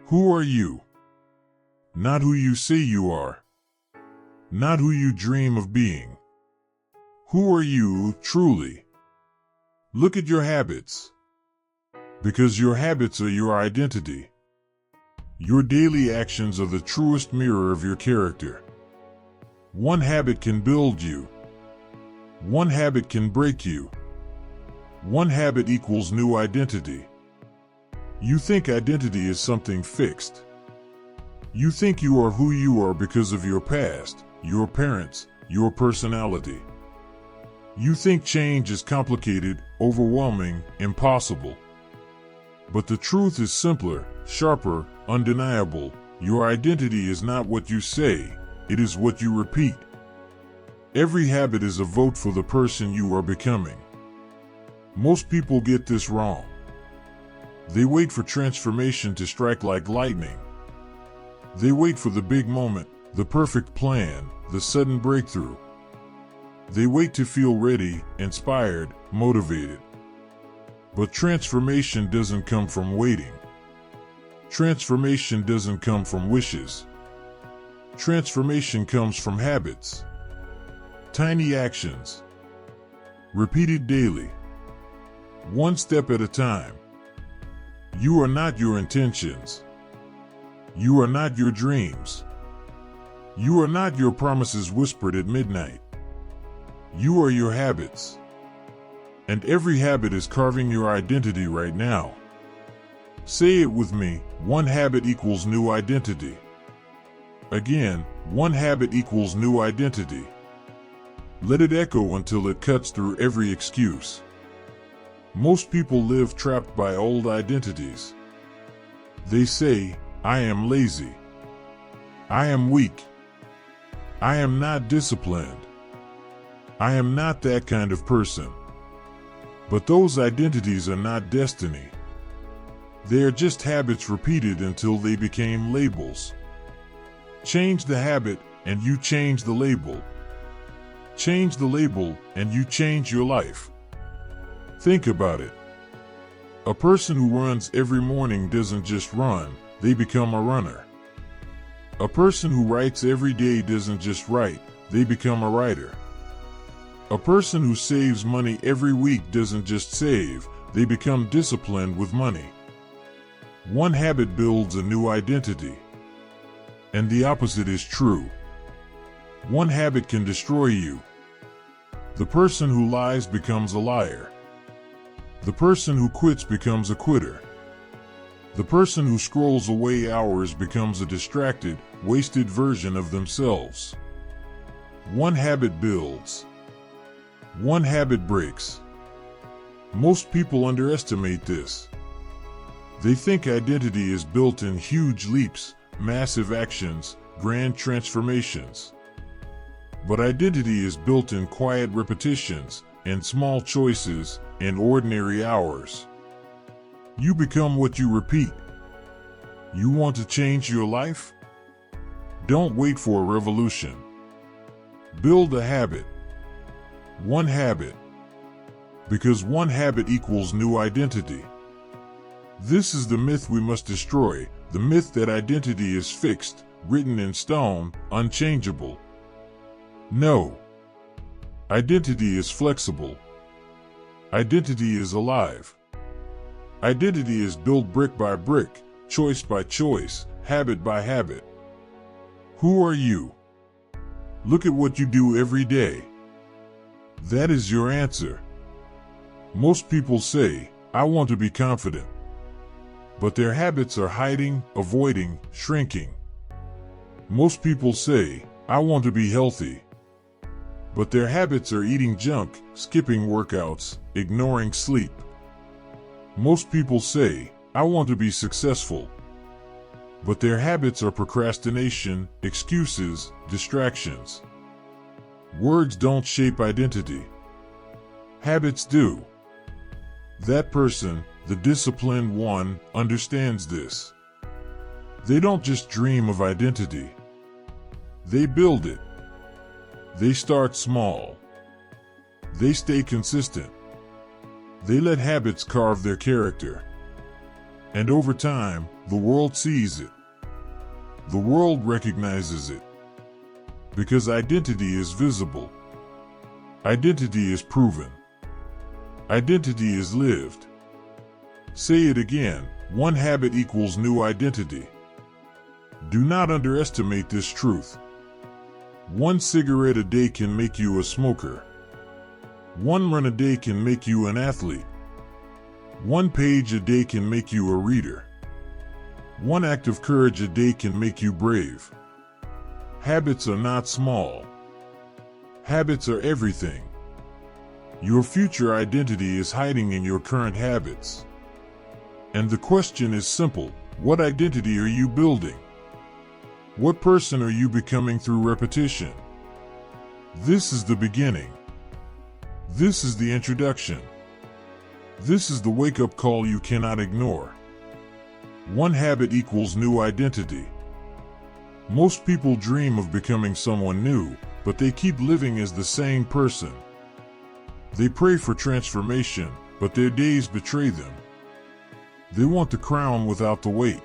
Who are you? Not who you say you are. Not who you dream of being. Who are you truly? Look at your habits. Because your habits are your identity. Your daily actions are the truest mirror of your character. One habit can build you. One habit can break you. One habit equals new identity. You think identity is something fixed. You think you are who you are because of your past, your parents, your personality. You think change is complicated, overwhelming, impossible. But the truth is simpler, sharper, undeniable. Your identity is not what you say, it is what you repeat. Every habit is a vote for the person you are becoming. Most people get this wrong. They wait for transformation to strike like lightning. They wait for the big moment, the perfect plan, the sudden breakthrough. They wait to feel ready, inspired, motivated. But transformation doesn't come from waiting. Transformation doesn't come from wishes. Transformation comes from habits. Tiny actions. Repeated daily. One step at a time. You are not your intentions. You are not your dreams. You are not your promises whispered at midnight. You are your habits. And every habit is carving your identity right now. Say it with me, one habit equals new identity. Again, one habit equals new identity. Let it echo until it cuts through every excuse. Most people live trapped by old identities. They say, I am lazy. I am weak. I am not disciplined. I am not that kind of person. But those identities are not destiny. They are just habits repeated until they became labels. Change the habit and you change the label. Change the label and you change your life. Think about it. A person who runs every morning doesn't just run, they become a runner. A person who writes every day doesn't just write, they become a writer. A person who saves money every week doesn't just save, they become disciplined with money. One habit builds a new identity. And the opposite is true. One habit can destroy you. The person who lies becomes a liar. The person who quits becomes a quitter. The person who scrolls away hours becomes a distracted, wasted version of themselves. One habit builds. One habit breaks. Most people underestimate this. They think identity is built in huge leaps, massive actions, grand transformations. But identity is built in quiet repetitions, in small choices, in ordinary hours. You become what you repeat. You want to change your life? Don't wait for a revolution. Build a habit. One habit. Because one habit equals new identity. This is the myth we must destroy, the myth that identity is fixed, written in stone, unchangeable. No. Identity is flexible. Identity is alive. Identity is built brick by brick, choice by choice, habit by habit. Who are you? Look at what you do every day. That is your answer. Most people say, I want to be confident. But their habits are hiding, avoiding, shrinking. Most people say, I want to be healthy. But their habits are eating junk, skipping workouts, ignoring sleep. Most people say, I want to be successful. But their habits are procrastination, excuses, distractions. Words don't shape identity. Habits do. That person, the disciplined one, understands this. They don't just dream of identity. They build it. They start small. They stay consistent. They let habits carve their character. And over time, the world sees it. The world recognizes it. Because identity is visible. Identity is proven. Identity is lived. Say it again, one habit equals new identity. Do not underestimate this truth. One cigarette a day can make you a smoker. One run a day can make you an athlete. One page a day can make you a reader. One act of courage a day can make you brave. Habits are not small. Habits are everything. Your future identity is hiding in your current habits. And the question is simple: what identity are you building? What person are you becoming through repetition? This is the beginning. This is the introduction. This is the wake-up call you cannot ignore. One habit equals new identity. Most people dream of becoming someone new, but they keep living as the same person. They pray for transformation, but their days betray them. They want the crown without the weight.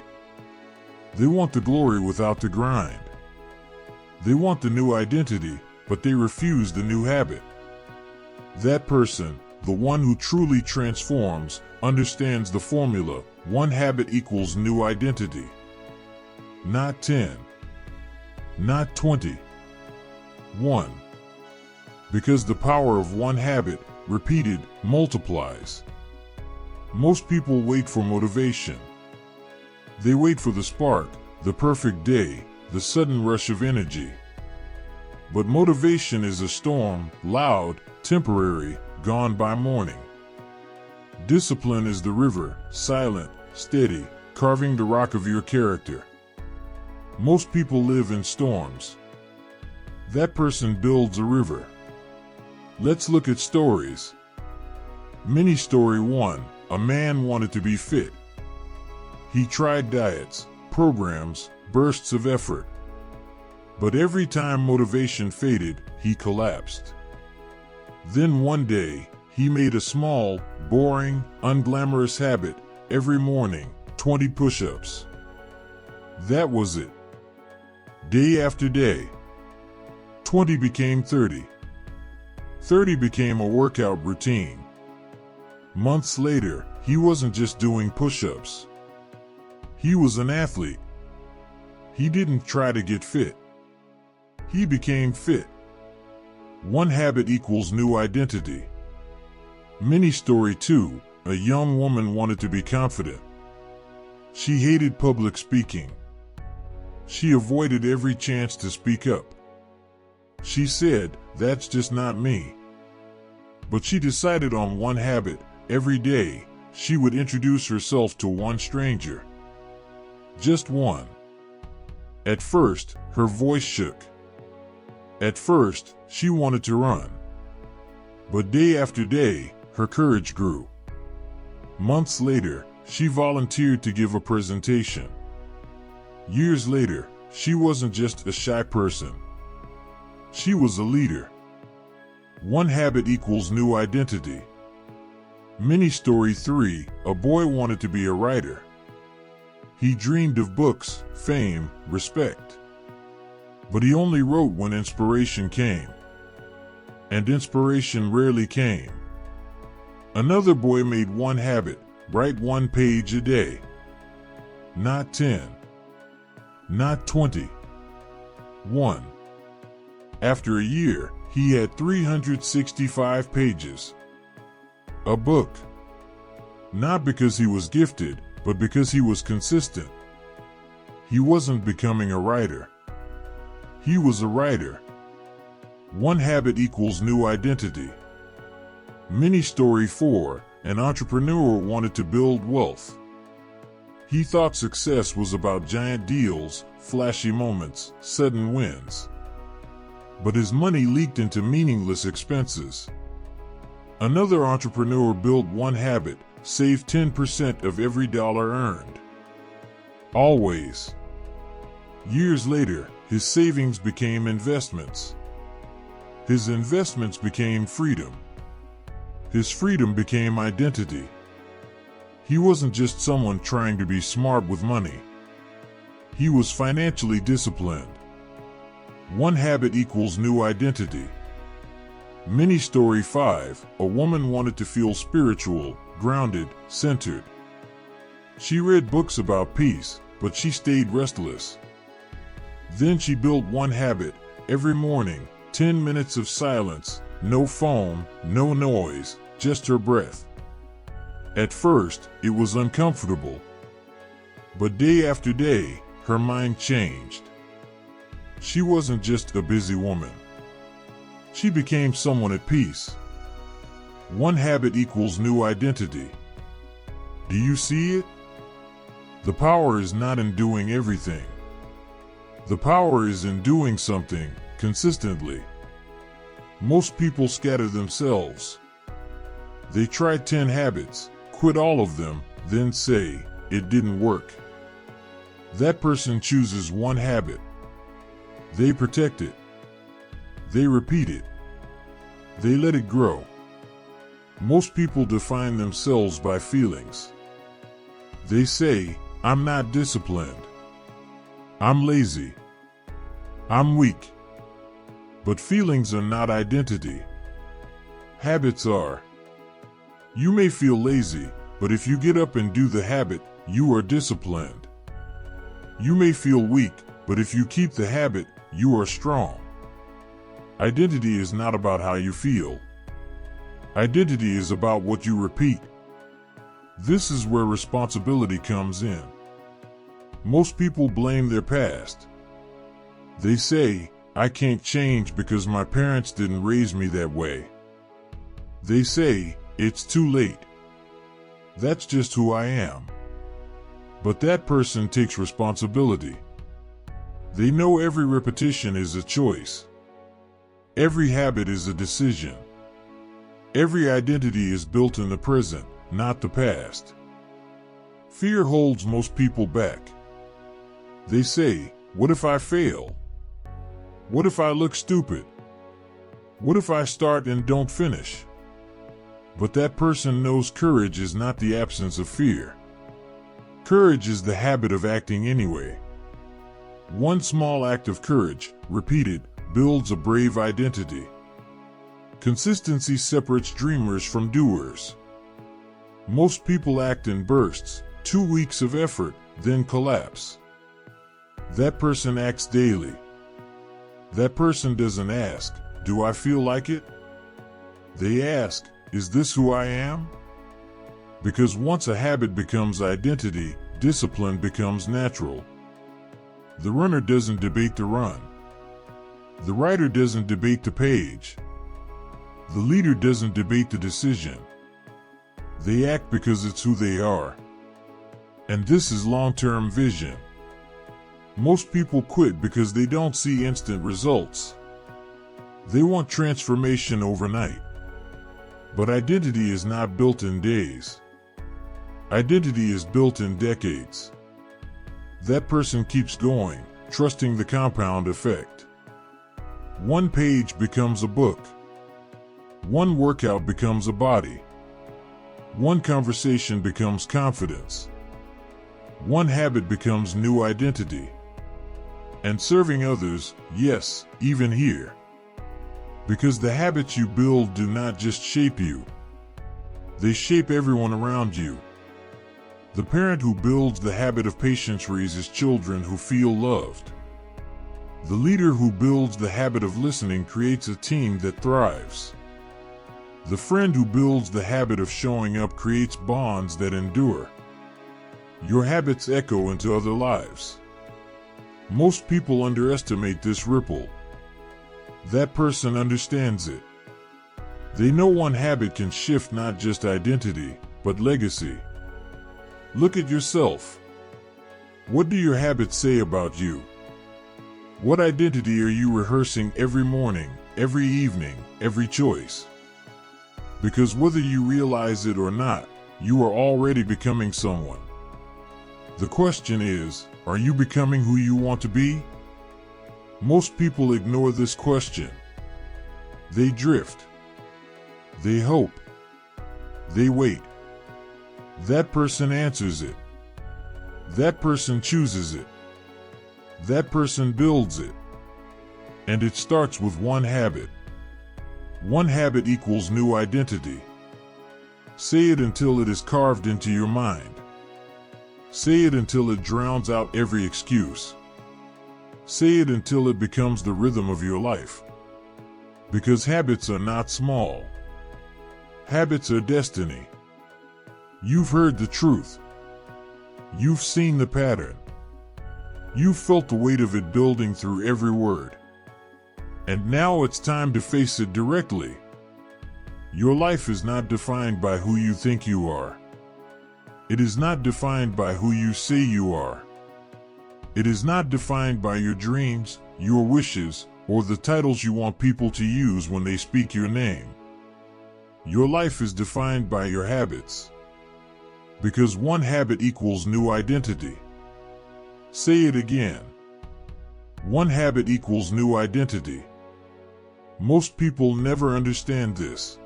They want the glory without the grind. They want the new identity, but they refuse the new habit. That person, the one who truly transforms, understands the formula: one habit equals new identity. Not 10. Not 20. 1. Because the power of one habit, repeated, multiplies. Most people wait for motivation. They wait for the spark, the perfect day, the sudden rush of energy. But motivation is a storm, loud, temporary, gone by morning. Discipline is the river, silent, steady, carving the rock of your character. Most people live in storms. That person builds a river. Let's look at stories. Mini story 1. A man wanted to be fit. He tried diets, programs, bursts of effort. But every time motivation faded, he collapsed. Then one day, he made a small, boring, unglamorous habit: every morning, 20 push-ups. That was it. Day after day. 20 became 30. 30 became a workout routine. Months later, he wasn't just doing push-ups. He was an athlete. He didn't try to get fit. He became fit. One habit equals new identity. Mini story 2. A young woman wanted to be confident. She hated public speaking. She avoided every chance to speak up. She said, "That's just not me." But she decided on one habit: every day, she would introduce herself to one stranger. Just one. At first, her voice shook. At first, she wanted to run. But day after day, her courage grew. Months later, she volunteered to give a presentation. Years later, she wasn't just a shy person. She was a leader. One habit equals new identity. Mini story 3. A boy wanted to be a writer. He dreamed of books, fame, respect. But he only wrote when inspiration came. And inspiration rarely came. Another boy made one habit: write one page a day. Not 10. Not 20. 1. After a year, he had 365 pages. A book. Not because he was gifted, but because he was consistent. He wasn't becoming a writer. He was a writer. One habit equals new identity. Mini story 4. An entrepreneur wanted to build wealth. He thought success was about giant deals, flashy moments, sudden wins. But his money leaked into meaningless expenses. Another entrepreneur built one habit: save 10% of every dollar earned. Always. Years later, his savings became investments. His investments became freedom. His freedom became identity. He wasn't just someone trying to be smart with money. He was financially disciplined. One habit equals new identity. Mini story 5. A woman wanted to feel spiritual, grounded, centered. She read books about peace, but she stayed restless. Then she built one habit: every morning, 10 minutes of silence, no phone, no noise, just her breath. At first, it was uncomfortable. But day after day, her mind changed. She wasn't just a busy woman. She became someone at peace. One habit equals new identity. Do you see it? The power is not in doing everything. The power is in doing something consistently. Most people scatter themselves. They try 10 habits, quit all of them, then say, "It didn't work." That person chooses one habit. They protect it. They repeat it. They let it grow. Most people define themselves by feelings. They say, "I'm not disciplined. I'm lazy. I'm weak." But feelings are not identity. Habits are. You may feel lazy, but if you get up and do the habit, you are disciplined. You may feel weak, but if you keep the habit, you are strong. Identity is not about how you feel. Identity is about what you repeat. This is where responsibility comes in. Most people blame their past. They say, "I can't change because my parents didn't raise me that way." They say, "It's too late. That's just who I am." But that person takes responsibility. They know every repetition is a choice. Every habit is a decision. Every identity is built in the present, not the past. Fear holds most people back. They say, "What if I fail? What if I look stupid? What if I start and don't finish?" But that person knows courage is not the absence of fear. Courage is the habit of acting anyway. One small act of courage, repeated, builds a brave identity. Consistency separates dreamers from doers. Most people act in bursts, 2 weeks of effort, then collapse. That person acts daily. That person doesn't ask, "Do I feel like it?" They ask, "Is this who I am?" Because once a habit becomes identity, discipline becomes natural. The runner doesn't debate the run. The writer doesn't debate the page. The leader doesn't debate the decision. They act because it's who they are. And this is long-term vision. Most people quit because they don't see instant results. They want transformation overnight. But identity is not built in days. Identity is built in decades. That person keeps going, trusting the compound effect. One page becomes a book. One workout becomes a body. One conversation becomes confidence. One habit becomes new identity. And serving others, yes, even here. Because the habits you build do not just shape you. They shape everyone around you. The parent who builds the habit of patience raises children who feel loved. The leader who builds the habit of listening creates a team that thrives. The friend who builds the habit of showing up creates bonds that endure. Your habits echo into other lives. Most people underestimate this ripple. That person understands it. They know one habit can shift not just identity, but legacy. Look at yourself. What do your habits say about you? What identity are you rehearsing every morning, every evening, every choice? Because whether you realize it or not, you are already becoming someone. The question is, are you becoming who you want to be? Most people ignore this question. They drift. They hope. They wait. That person answers it. That person chooses it. That person builds it. And it starts with one habit. One habit equals new identity. Say it until it is carved into your mind. Say it until it drowns out every excuse. Say it until it becomes the rhythm of your life. Because habits are not small. Habits are destiny. You've heard the truth. You've seen the pattern. You've felt the weight of it building through every word. And now it's time to face it directly. Your life is not defined by who you think you are. It is not defined by who you say you are. It is not defined by your dreams, your wishes, or the titles you want people to use when they speak your name. Your life is defined by your habits. Because one habit equals new identity. Say it again. One habit equals new identity. Most people never understand this.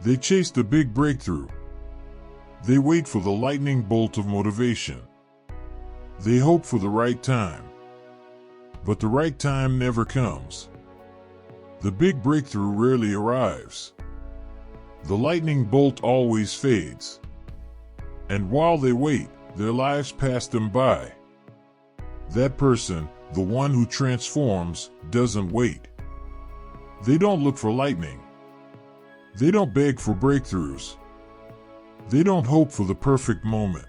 They chase the big breakthrough. They wait for the lightning bolt of motivation. They hope for the right time. But the right time never comes. The big breakthrough rarely arrives. The lightning bolt always fades. And while they wait, their lives pass them by. That person, the one who transforms, doesn't wait. They don't look for lightning. They don't beg for breakthroughs. They don't hope for the perfect moment.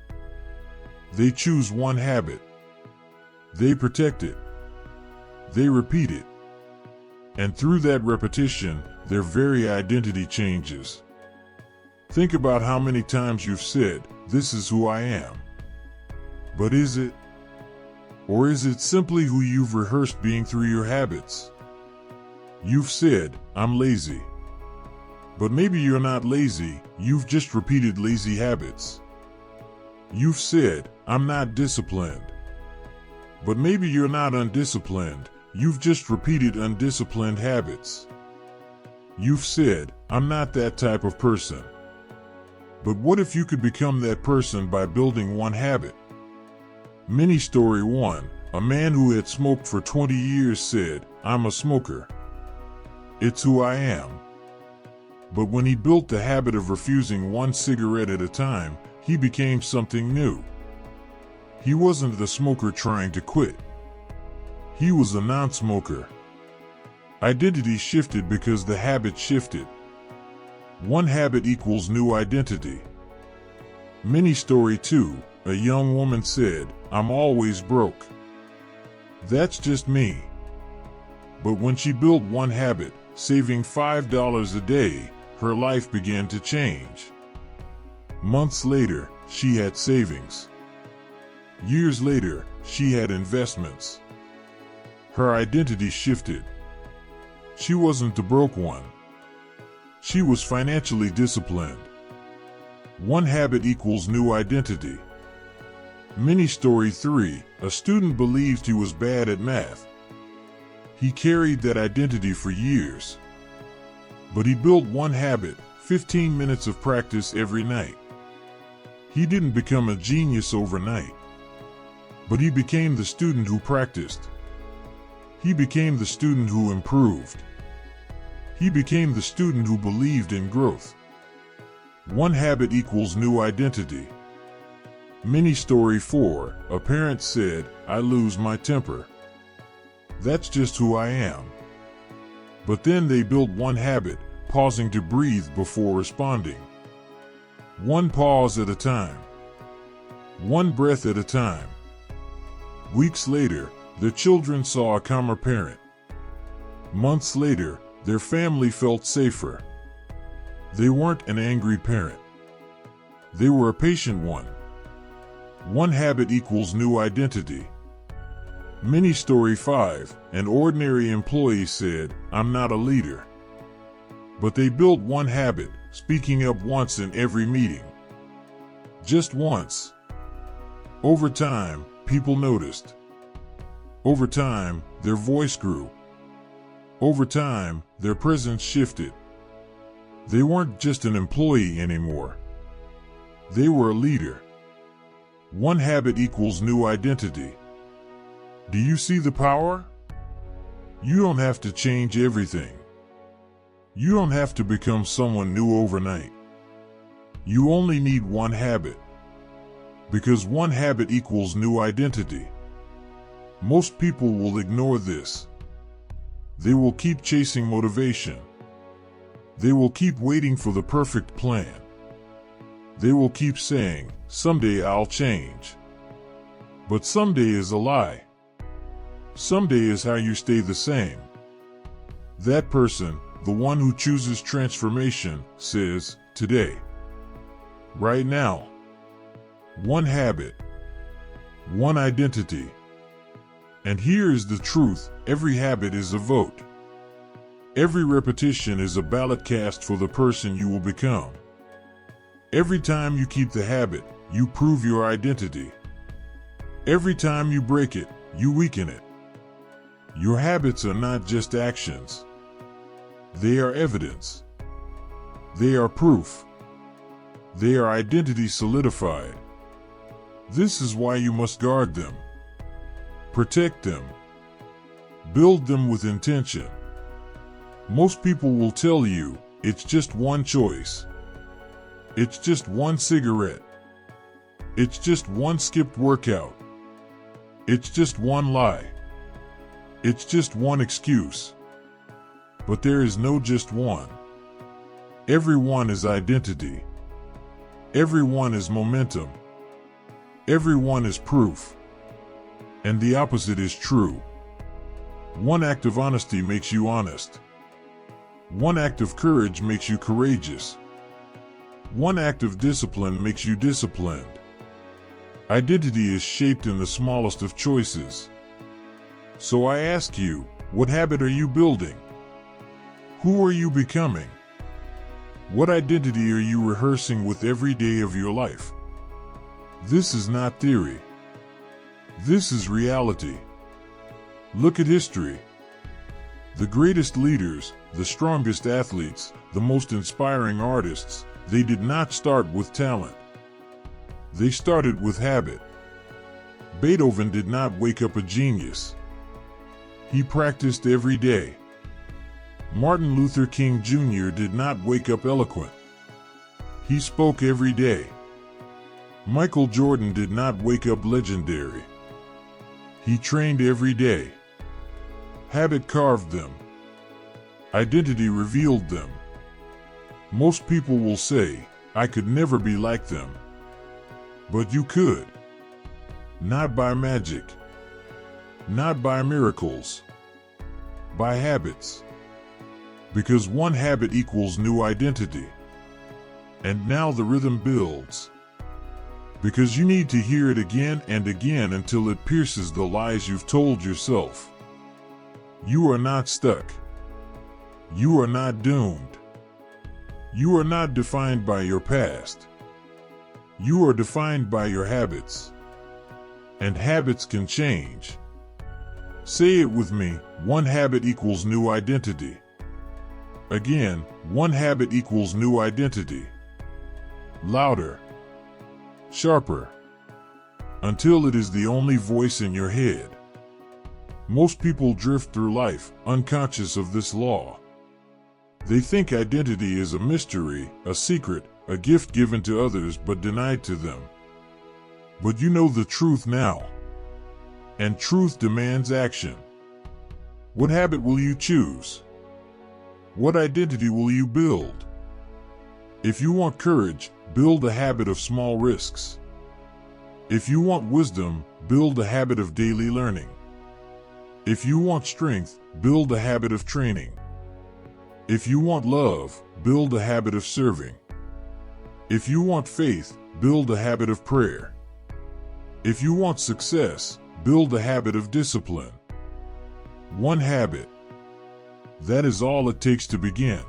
They choose one habit. They protect it. They repeat it. And through that repetition, their very identity changes. Think about how many times you've said, "This is who I am." But is it? Or is it simply who you've rehearsed being through your habits? You've said, "I'm lazy." But maybe you're not lazy, you've just repeated lazy habits. You've said, "I'm not disciplined." But maybe you're not undisciplined, you've just repeated undisciplined habits. You've said, "I'm not that type of person." But what if you could become that person by building one habit? Mini story 1, a man who had smoked for 20 years said, "I'm a smoker. It's who I am." But when he built the habit of refusing one cigarette at a time, he became something new. He wasn't the smoker trying to quit. He was a non-smoker. Identity shifted because the habit shifted. One habit equals new identity. Mini story 2, a young woman said, "I'm always broke. That's just me." But when she built one habit, saving $5 a day, her life began to change. Months later, she had savings. Years later, she had investments. Her identity shifted. She wasn't the broke one. She was financially disciplined. One habit equals new identity. Mini story 3, a student believed he was bad at math. He carried that identity for years. But he built one habit, 15 minutes of practice every night. He didn't become a genius overnight. But he became the student who practiced. He became the student who improved. He became the student who believed in growth. One habit equals new identity. Mini story 4, a parent said, "I lose my temper. That's just who I am." But then they built one habit, pausing to breathe before responding. One pause at a time. One breath at a time. Weeks later, the children saw a calmer parent. Months later, their family felt safer. They weren't an angry parent. They were a patient one. One habit equals new identity. Mini story 5, an ordinary employee said, "I'm not a leader." But they built one habit, speaking up once in every meeting. Just once. Over time, people noticed. Over time, their voice grew. Over time, their presence shifted. They weren't just an employee anymore. They were a leader. One habit equals new identity. Do you see the power? You don't have to change everything. You don't have to become someone new overnight. You only need one habit. Because one habit equals new identity. Most people will ignore this. They will keep chasing motivation. They will keep waiting for the perfect plan. They will keep saying, "Someday I'll change." But someday is a lie. Someday is how you stay the same. That person, the one who chooses transformation, says, "Today. Right now. One habit. One identity." And here is the truth: every habit is a vote. Every repetition is a ballot cast for the person you will become. Every time you keep the habit, you prove your identity. Every time you break it, you weaken it. Your habits are not just actions. They are evidence. They are proof. They are identity solidified. This is why you must guard them. Protect them. Build them with intention. Most people will tell you, it's just one choice. It's just one cigarette. It's just one skipped workout. It's just one lie. It's just one excuse. But there is no just one. Every one is identity. Every one is momentum. Every one is proof. And the opposite is true. One act of honesty makes you honest. One act of courage makes you courageous. One act of discipline makes you disciplined. Identity is shaped in the smallest of choices. So I ask you, what habit are you building? Who are you becoming? What identity are you rehearsing with every day of your life? This is not theory. This is reality. Look at history. The greatest leaders, the strongest athletes, the most inspiring artists, they did not start with talent. They started with habit. Beethoven did not wake up a genius. He practiced every day. Martin Luther King Jr. did not wake up eloquent. He spoke every day. Michael Jordan did not wake up legendary. He trained every day. Habit carved them. Identity revealed them. Most people will say, "I could never be like them." But you could. Not by magic. Not by miracles. By habits. Because one habit equals new identity. And now the rhythm builds. Because you need to hear it again and again until it pierces the lies you've told yourself. You are not stuck. You are not doomed. You are not defined by your past. You are defined by your habits. And habits can change. Say it with me: one habit equals new identity. Again, one habit equals new identity. Louder. Sharper. Until it is the only voice in your head. Most people drift through life, unconscious of this law. They think identity is a mystery, a secret, a gift given to others but denied to them. But you know the truth now. And truth demands action. What habit will you choose? What identity will you build? If you want courage, build a habit of small risks. If you want wisdom, build a habit of daily learning. If you want strength, build a habit of training. If you want love, build a habit of serving. If you want faith, build a habit of prayer. If you want success, build a habit of discipline. One habit. That is all it takes to begin.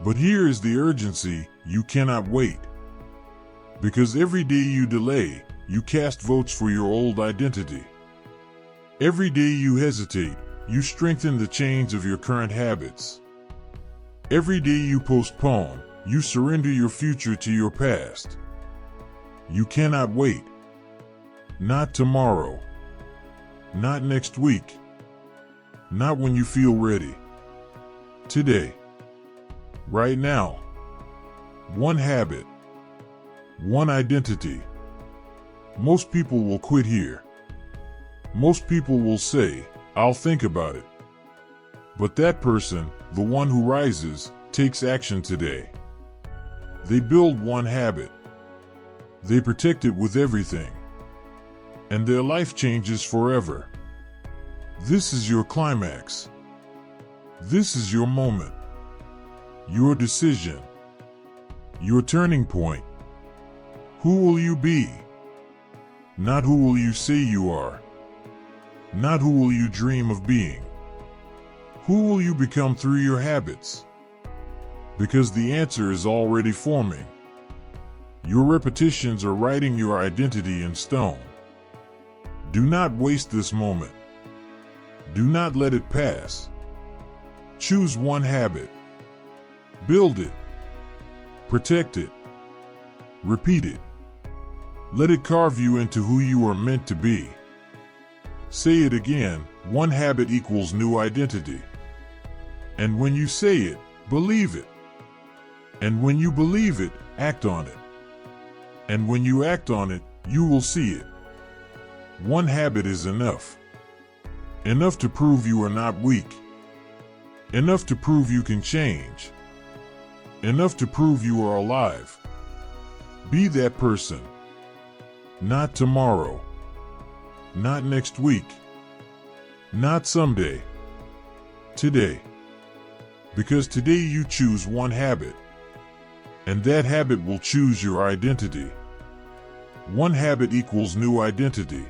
But here is the urgency: you cannot wait. Because every day you delay, you cast votes for your old identity. Every day you hesitate, you strengthen the chains of your current habits. Every day you postpone, you surrender your future to your past. You cannot wait. Not tomorrow. Not next week. Not when you feel ready. Today. Right now. One habit. One identity. Most people will quit here. Most people will say, "I'll think about it." But that person, the one who rises, takes action today. They build one habit. They protect it with everything. And their life changes forever. This is your climax. This is your moment. Your decision. Your turning point. Who will you be? Not who will you say you are. Not who will you dream of being. Who will you become through your habits? Because the answer is already forming. Your repetitions are writing your identity in stone. Do not waste this moment. Do not let it pass. Choose one habit. Build it. Protect it. Repeat it. Let it carve you into who you are meant to be. Say it again, one habit equals new identity. And when you say it, believe it. And when you believe it, act on it. And when you act on it, you will see it. One habit is enough. Enough to prove you are not weak. Enough to prove you can change. Enough to prove you are alive. Be that person. Not tomorrow. Not next week. Not someday. Today. Because today you choose one habit. And that habit will choose your identity. One habit equals new identity.